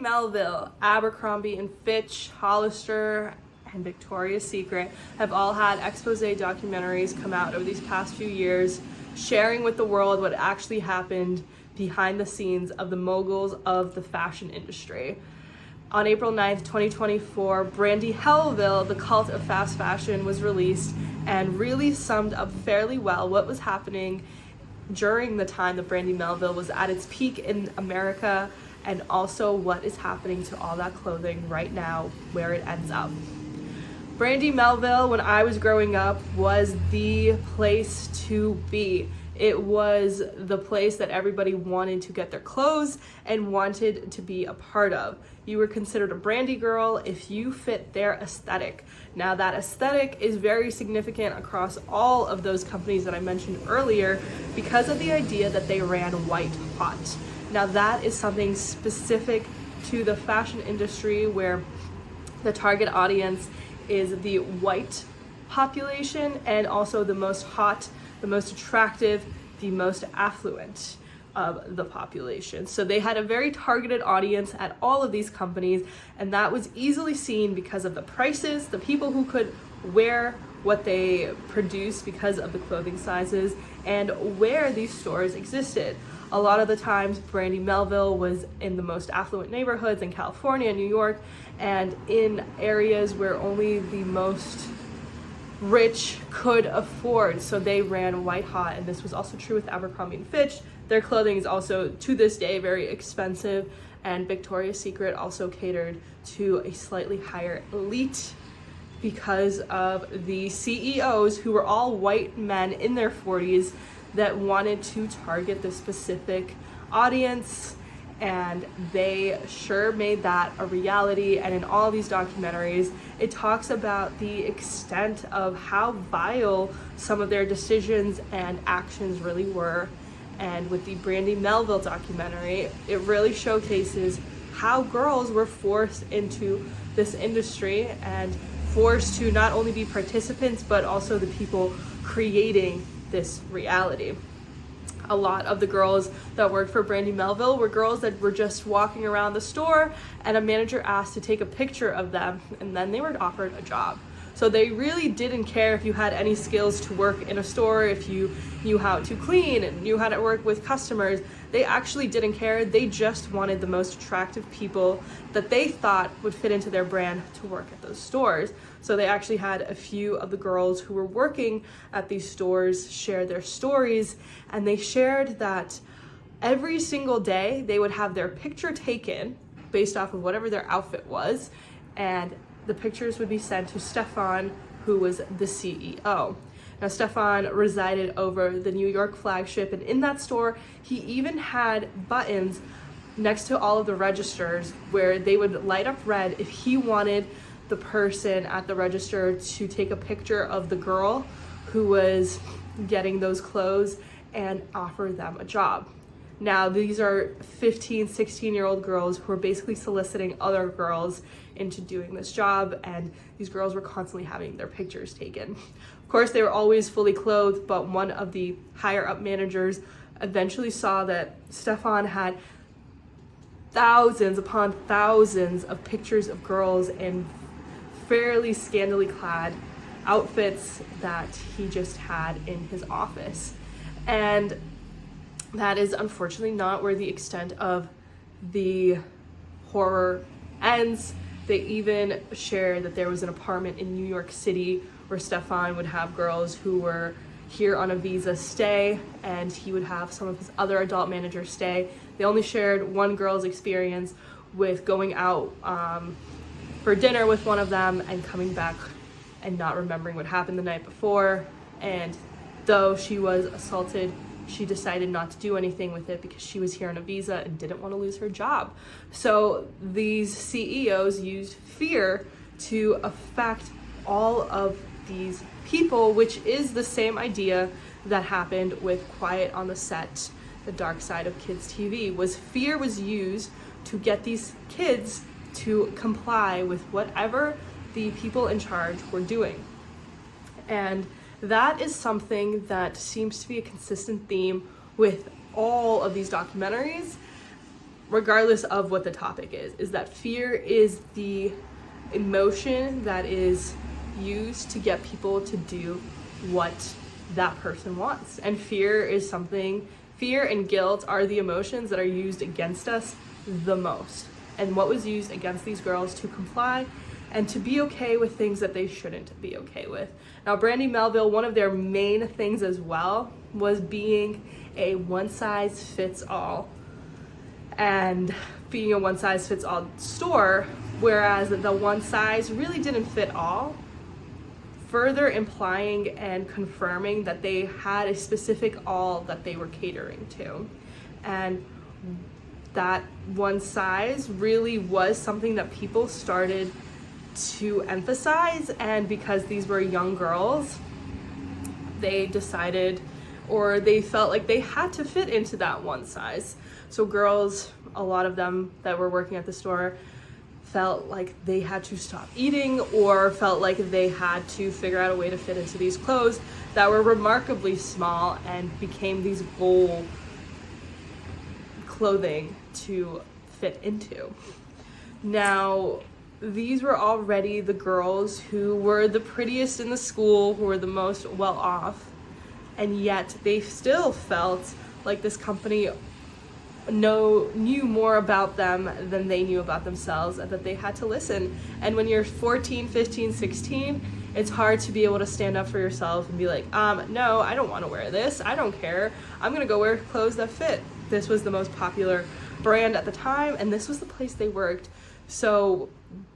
Melville, Abercrombie and Fitch, Hollister, and Victoria's Secret have all had expose documentaries come out over these past few years, sharing with the world what actually happened behind the scenes of the moguls of the fashion industry. On April 9th, 2024, Brandy Melville, The Cult of Fast Fashion, was released and really summed up fairly well what was happening during the time that Brandy Melville was at its peak in America, and also what is happening to all that clothing right now, where it ends up. Brandy Melville, when I was growing up, was the place to be. It was the place that everybody wanted to get their clothes and wanted to be a part of. You were considered a Brandy girl if you fit their aesthetic. Now that aesthetic is very significant across all of those companies that I mentioned earlier because of the idea that they ran white hot. Now that is something specific to the fashion industry where the target audience is the white population and also the most hot, the most attractive, the most affluent of the population. So they had a very targeted audience at all of these companies, and that was easily seen because of the prices, the people who could wear what they produce because of the clothing sizes, and where these stores existed. A lot of the times Brandy Melville was in the most affluent neighborhoods in California, New York, and in areas where only the most rich could afford. So they ran white hot, and this was also true with Abercrombie and Fitch. Their clothing is also to this day very expensive, and Victoria's Secret also catered to a slightly higher elite because of the CEOs who were all white men in their 40s that wanted to target the specific audience, and they sure made that a reality. And in all these documentaries, it talks about the extent of how vile some of their decisions and actions really were. And with the Brandy Melville documentary, it really showcases how girls were forced into this industry and forced to not only be participants but also the people creating this reality. A lot of the girls that worked for Brandy Melville were girls that were just walking around the store and a manager asked to take a picture of them, and then they were offered a job. So they really didn't care if you had any skills to work in a store, if you knew how to clean and knew how to work with customers. They actually didn't care. They just wanted the most attractive people that they thought would fit into their brand to work at those stores. So they actually had a few of the girls who were working at these stores share their stories, and they shared that every single day they would have their picture taken based off of whatever their outfit was, and the pictures would be sent to Stefan, who was the CEO. Now, Stefan resided over the New York flagship, and in that store, he even had buttons next to all of the registers where they would light up red if he wanted the person at the register to take a picture of the girl who was getting those clothes and offer them a job. Now, these are 15, 16-year-old girls who are basically soliciting other girls into doing this job, and these girls were constantly having their pictures taken. Of course, they were always fully clothed, but one of the higher-up managers eventually saw that Stefan had thousands upon thousands of pictures of girls in fairly scantily clad outfits that he just had in his office. And that is unfortunately not where the extent of the horror ends. They even share that there was an apartment in New York City where Stefan would have girls who were here on a visa stay, and he would have some of his other adult managers stay. They only shared one girl's experience with going out for dinner with one of them and coming back and not remembering what happened the night before. And though she was assaulted, she decided not to do anything with it because she was here on a visa and didn't want to lose her job. So these CEOs used fear to affect all of these people, which is the same idea that happened with Quiet on the Set, The Dark Side of Kids TV, was fear was used to get these kids to comply with whatever the people in charge were doing. And that is something that seems to be a consistent theme with all of these documentaries. regardless of what the topic is that fear is the emotion that is used to get people to do what that person wants. And fear and guilt are the emotions that are used against us the most. And what was used against these girls to comply and to be okay with things that they shouldn't be okay with. Now, Brandy Melville, one of their main things as well was being a one-size-fits-all, and being a one-size-fits-all store, whereas the one size really didn't fit all, further implying and confirming that they had a specific all that they were catering to. And that one size really was something that people started to emphasize, and because these were young girls, they decided, or they felt like they had to fit into that one size. So girls, a lot of them that were working at the store, felt like they had to stop eating, or felt like they had to figure out a way to fit into these clothes that were remarkably small and became these goal clothing to fit into. Now, these were already the girls who were the prettiest in the school, who were the most well off, and yet they still felt like this company knew more about them than they knew about themselves, and that they had to listen. And when you're 14, 15, 16, it's hard to be able to stand up for yourself and be like, no, I don't want to wear this. I don't care. I'm going to go wear clothes that fit. This was the most popular brand at the time, and this was the place they worked. So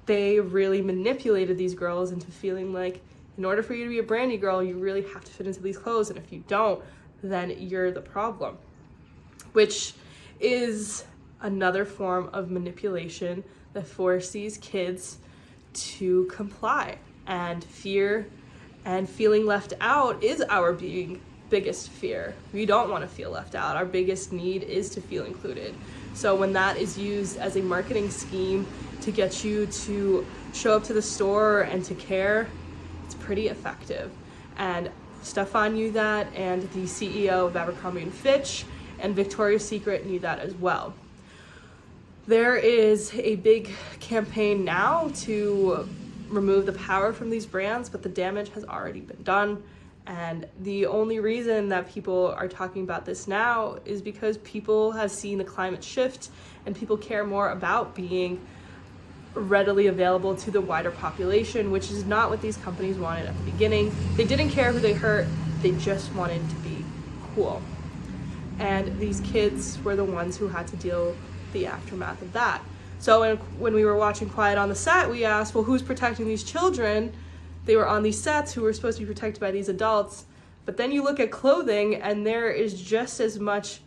they really manipulated these girls into feeling like in order for you to be a Brandy girl, you really have to fit into these clothes. And if you don't, then you're the problem, which is another form of manipulation that forces these kids to comply. And fear and feeling left out is our biggest fear. We don't want to feel left out. Our biggest need is to feel included. So when that is used as a marketing scheme to get you to show up to the store and to care, it's pretty effective. And Stefan knew that, and the CEO of Abercrombie and Fitch and Victoria's Secret knew that as well. There is a big campaign now to remove the power from these brands, but the damage has already been done. And the only reason that people are talking about this now is because people have seen the climate shift, and people care more about being readily available to the wider population, which is not what these companies wanted at the beginning. They didn't care who they hurt, they just wanted to be cool. And these kids were the ones who had to deal with the aftermath of that. So when we were watching Quiet on the Set, we asked, well, who's protecting these children? They were on these sets who were supposed to be protected by these adults. But then you look at clothing, and there is just as much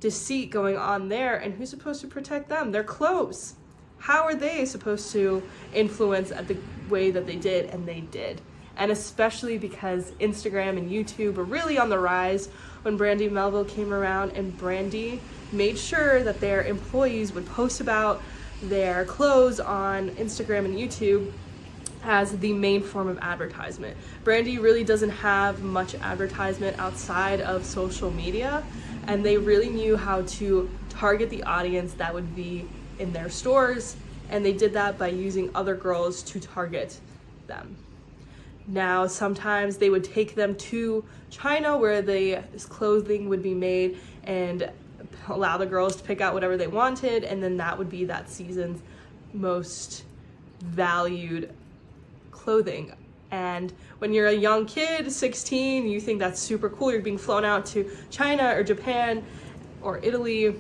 deceit going on there. And who's supposed to protect them? Their clothes. How are they supposed to influence at the way that they did? And they did. And especially because Instagram and YouTube were really on the rise when Brandy Melville came around, and Brandy made sure that their employees would post about their clothes on Instagram and YouTube as the main form of advertisement. Brandy really doesn't have much advertisement outside of social media, and they really knew how to target the audience that would be in their stores, and they did that by using other girls to target them. Now, sometimes they would take them to China where this clothing would be made and allow the girls to pick out whatever they wanted, and then that would be that season's most valued clothing. And when you're a young kid, 16, you think that's super cool. You're being flown out to China or Japan or Italy,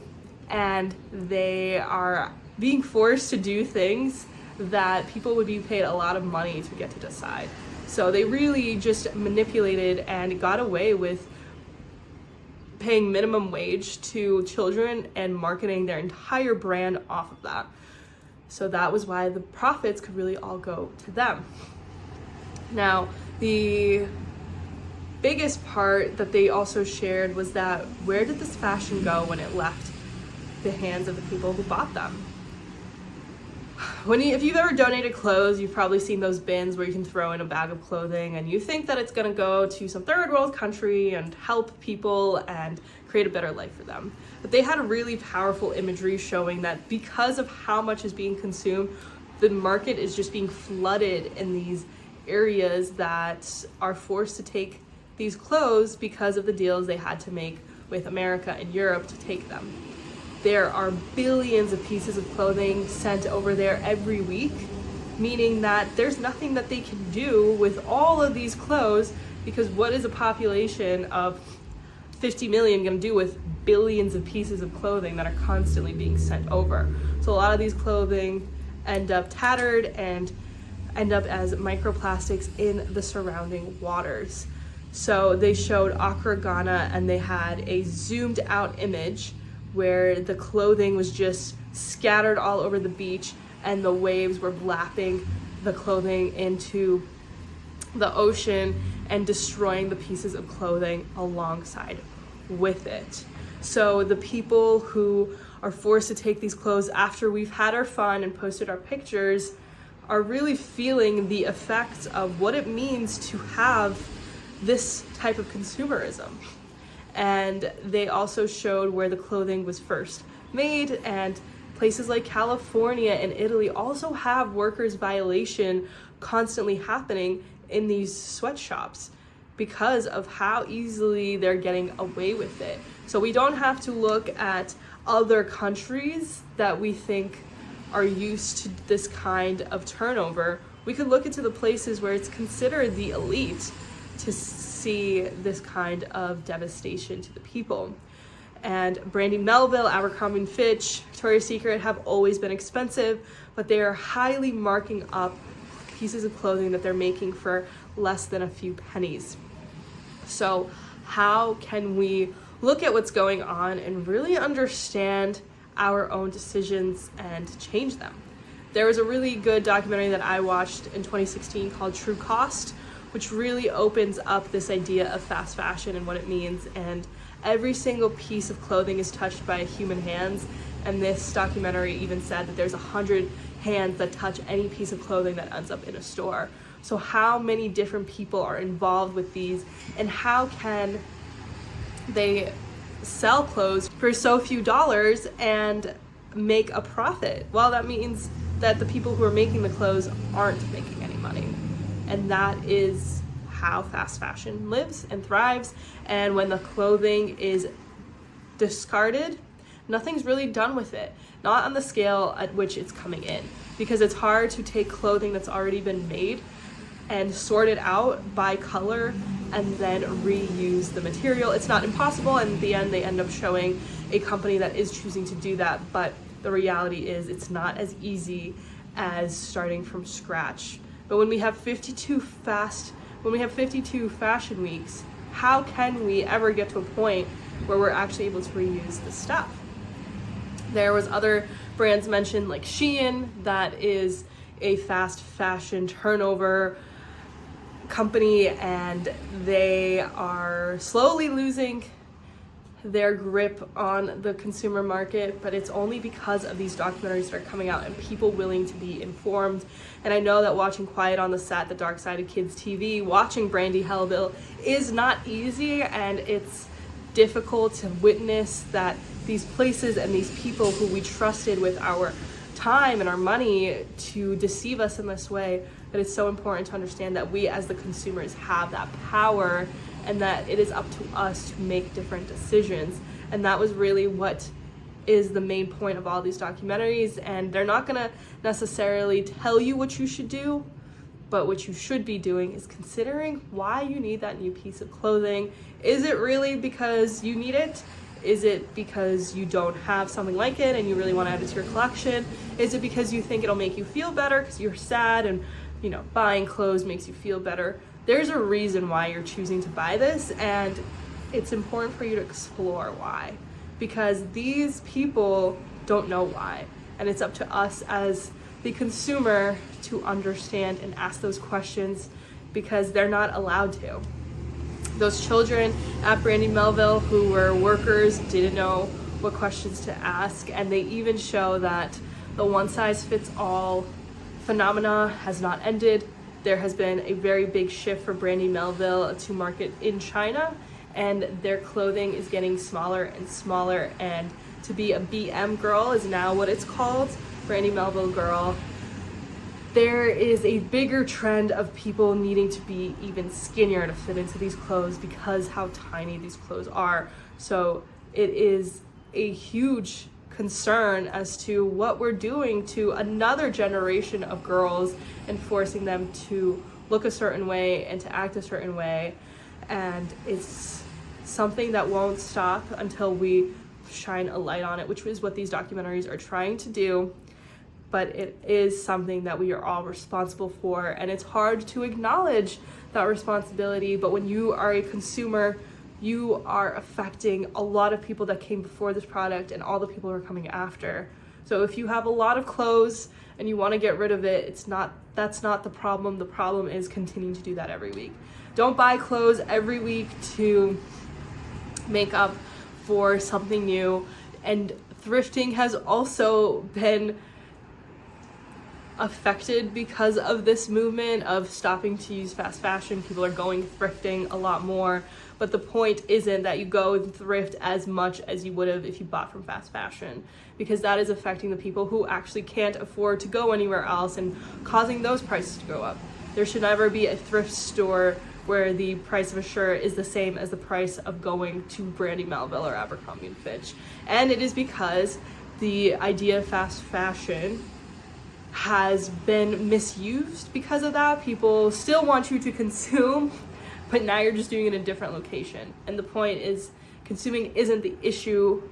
and they are being forced to do things that people would be paid a lot of money to get to decide. So they really just manipulated and got away with paying minimum wage to children and marketing their entire brand off of that. So that was why the profits could really all go to them. Now, the biggest part that they also shared was that where did this fashion go when it left the hands of the people who bought them? If you've ever donated clothes, you've probably seen those bins where you can throw in a bag of clothing and you think that it's going to go to some third world country and help people and create a better life for them. But they had a really powerful imagery showing that because of how much is being consumed, the market is just being flooded in these areas that are forced to take these clothes because of the deals they had to make with America and Europe to take them. There are billions of pieces of clothing sent over there every week, meaning that there's nothing that they can do with all of these clothes, because what is a population of 50 million going to do with billions of pieces of clothing that are constantly being sent over? So a lot of these clothing end up tattered and end up as microplastics in the surrounding waters. So they showed Accra, Ghana, and they had a zoomed out image where the clothing was just scattered all over the beach and the waves were lapping the clothing into the ocean and destroying the pieces of clothing alongside with it. So the people who are forced to take these clothes after we've had our fun and posted our pictures are really feeling the effects of what it means to have this type of consumerism. And they also showed where the clothing was first made, and places like California and Italy also have workers' violation constantly happening in these sweatshops because of how easily they're getting away with it. So we don't have to look at other countries that we think are used to this kind of turnover. We could look into the places where it's considered the elite to see this kind of devastation to the people. And Brandy Melville, Abercrombie and Fitch, Victoria's Secret have always been expensive, but they are highly marking up pieces of clothing that they're making for less than a few pennies. So how can we look at what's going on and really understand our own decisions and change them? There was a really good documentary that I watched in 2016 called True Cost, which really opens up this idea of fast fashion and what it means. And every single piece of clothing is touched by human hands. And this documentary even said that there's 100 hands that touch any piece of clothing that ends up in a store. So how many different people are involved with these, and how can they sell clothes for so few dollars and make a profit? Well, that means that the people who are making the clothes aren't making any money. And that is how fast fashion lives and thrives. And when the clothing is discarded, nothing's really done with it. Not on the scale at which it's coming in, because it's hard to take clothing that's already been made and sort it out by color and then reuse the material. It's not impossible, and in the end they end up showing a company that is choosing to do that, but the reality is it's not as easy as starting from scratch. But when we have 52 fashion weeks, how can we ever get to a point where we're actually able to reuse the stuff? There was other brands mentioned like Shein, that is a fast fashion turnover company, and they are slowly losing their grip on the consumer market, but it's only because of these documentaries that are coming out and people willing to be informed. And I know that watching Quiet on the Set, the Dark Side of Kids TV, watching Brandy Melville is not easy, and it's difficult to witness that these places and these people who we trusted with our time and our money to deceive us in this way, that it's so important to understand that we as the consumers have that power and that it is up to us to make different decisions. And that was really what is the main point of all these documentaries. And they're not gonna necessarily tell you what you should do, but what you should be doing is considering why you need that new piece of clothing. Is it really because you need it? Is it because you don't have something like it and you really want to add it to your collection? Is it because you think it'll make you feel better because you're sad and, you know, buying clothes makes you feel better? There's a reason why you're choosing to buy this, and it's important for you to explore why, because these people don't know why, and it's up to us as the consumer to understand and ask those questions, because they're not allowed to. Those children at Brandy Melville who were workers didn't know what questions to ask, and they even show that The one-size-fits-all phenomena has not ended. There has been a very big shift for Brandy Melville to market in China, and their clothing is getting smaller and smaller, and to be a BM girl is now what it's called, Brandy Melville girl. There is a bigger trend of people needing to be even skinnier to fit into these clothes because how tiny these clothes are. So it is a huge concern as to what we're doing to another generation of girls and forcing them to look a certain way and to act a certain way. And it's something that won't stop until we shine a light on it, which is what these documentaries are trying to do. But it is something that we are all responsible for, and it's hard to acknowledge that responsibility. But when you are a consumer, you are affecting a lot of people that came before this product and all the people who are coming after. So if you have a lot of clothes and you want to get rid of it, that's not the problem. The problem is continuing to do that every week. Don't buy clothes every week to make up for something new. And thrifting has also been affected because of this movement of stopping to use fast fashion. People are going thrifting a lot more, but the point isn't that you go and thrift as much as you would have if you bought from fast fashion, because that is affecting the people who actually can't afford to go anywhere else and causing those prices to go up. There should never be a thrift store where the price of a shirt is the same as the price of going to Brandy Melville or Abercrombie and Fitch. And it is because the idea of fast fashion has been misused because of that. People still want you to consume, but now you're just doing it in a different location. And the point is, consuming isn't the issue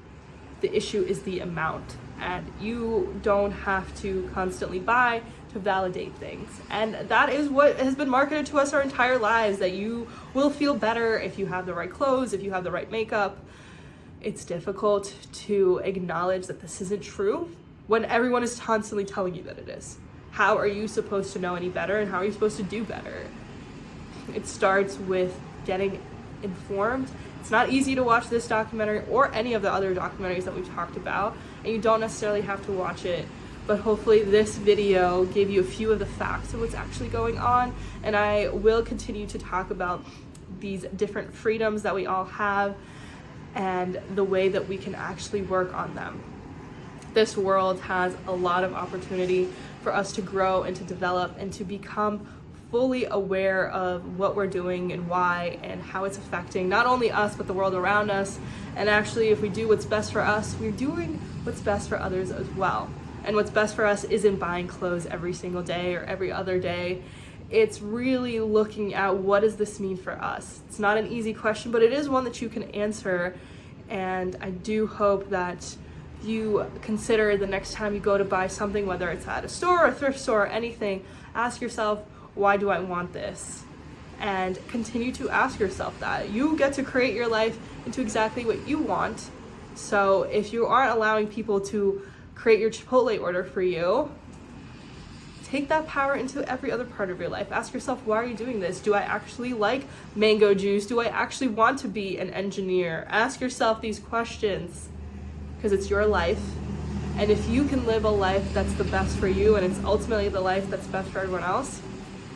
is the amount. And you don't have to constantly buy to validate things. And that is what has been marketed to us our entire lives, that you will feel better if you have the right clothes, if you have the right makeup. It's difficult to acknowledge that this isn't true when everyone is constantly telling you that it is. How are you supposed to know any better, and how are you supposed to do better? It starts with getting informed. It's not easy to watch this documentary or any of the other documentaries that we've talked about, and you don't necessarily have to watch it, but hopefully this video gave you a few of the facts of what's actually going on. And I will continue to talk about these different freedoms that we all have and the way that we can actually work on them. This world has a lot of opportunity for us to grow and to develop and to become fully aware of what we're doing and why and how it's affecting not only us but the world around us. And actually, if we do what's best for us, we're doing what's best for others as well. And what's best for us isn't buying clothes every single day or every other day. It's really looking at, what does this mean for us? It's not an easy question, but it is one that you can answer. And I do hope that you consider the next time you go to buy something, whether it's at a store or a thrift store or anything, ask yourself, why do I want this? And continue to ask yourself that. You get to create your life into exactly what you want. So if you aren't allowing people to create your Chipotle order for you, take that power into every other part of your life. Ask yourself, why are you doing this? Do I actually like mango juice? Do I actually want to be an engineer? Ask yourself these questions, because it's your life. And if you can live a life that's the best for you, and it's ultimately the life that's best for everyone else,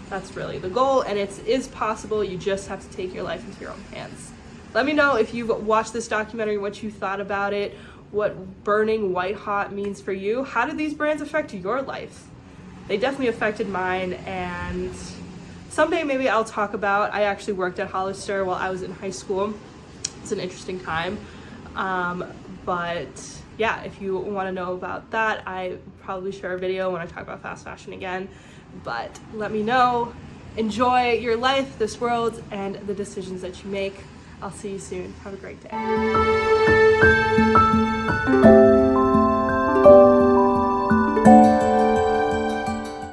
that's really the goal. And it is possible. You just have to take your life into your own hands. Let me know if you've watched this documentary, what you thought about it, what burning white hot means for you. How did these brands affect your life? They definitely affected mine, and someday maybe I'll talk about, I actually worked at Hollister while I was in high school. It's an interesting time. But yeah, if you want to know about that, I probably share a video when I talk about fast fashion again. But let me know. Enjoy your life, this world, and the decisions that you make. I'll see you soon. Have a great day.